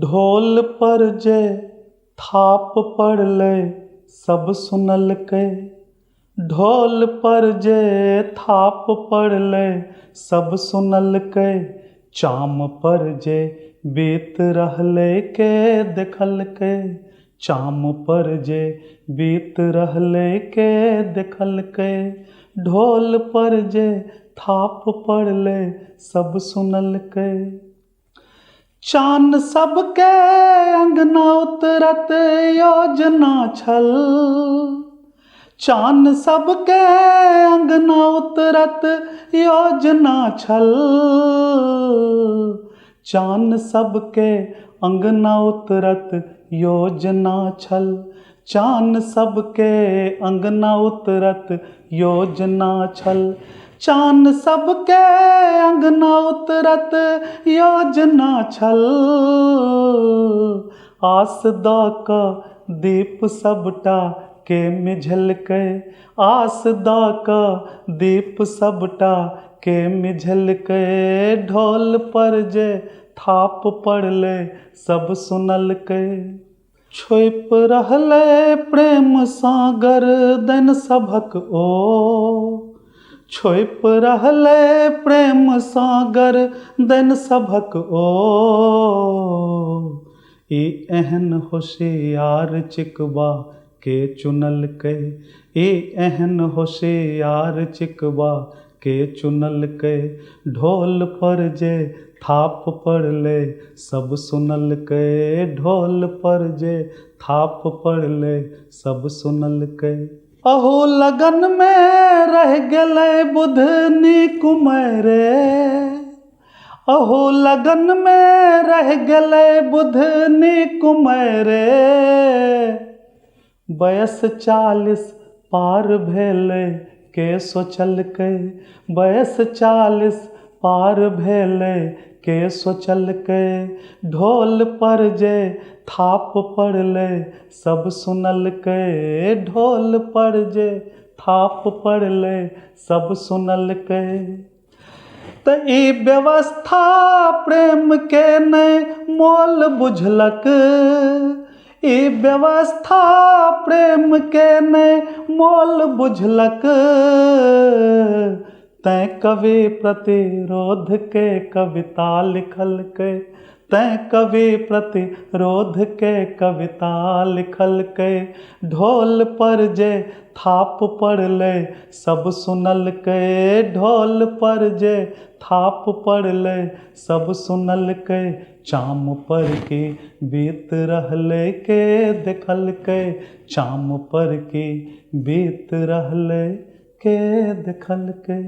ढोल पर जे थाप पड़ले सब सुनलकै। ढोल पर जे थाप पड़ले सब सुनलकै। चाम पर जे बीत रहले के देखलकै। चाम पर जे बीत रहले के देखलकै। ढोल पर जे थाप पड़ले सब सुनलकै। चान सबके अंगना उतरत योजना छल। चान सबके अंगना उतरत योजना छल। चान सबके अंगना उतरत योजना छल। चान सबके अंगना उतरत योजना छल। चान सबके अंगना उतरत योजना छल। आस द क दीप सबटा के मिझलकै। आस द क दीप सबटा के मिझलकै। ढोल पर जे थाप पड़ले सब सुनलकै। छोइप रहले प्रेम सागर दैन सभक ओ। छोइप रहले प्रेम सागर दैन सभक ओ। ई एहन होशियार चिकबा के चुनलकै। ई एहन होशियार चिकबा के चुनलकै। ढोल पर जे थाप पड़ले सब सुनलकै। ढोल पर जे थाप पड़ले सब सुनलकै। अहो लगन में रह गेलै बुधनी कुमारे। अहो लगन में रह गेलै बुधनी कुमारे। बयस 40 पार भेलै के सोचलकै। बयस 40 पार भेलै के सोचलकै। ढोल पर जे थाप पड़ले सब सुनलकै। ढोल पर जे थाप पड़ले सब सुनलकै। त ई व्यवस्था प्रेम के नै मोल बुझलक। ई व्यवस्था प्रेम के नै मोल बुझलक। तैं कवि प्रतिरोध के कविता लिखलकै। तैं कवि प्रतिरोध के कविता लिखलकै। ढोल पर जे थाप पड़ले सब सुनलकै। ढोल पर जे थाप पड़ले सब सुनलकै। चाम पर की बीत रहले के देखलकै। चाम पर की बीत रहले के देखलकै।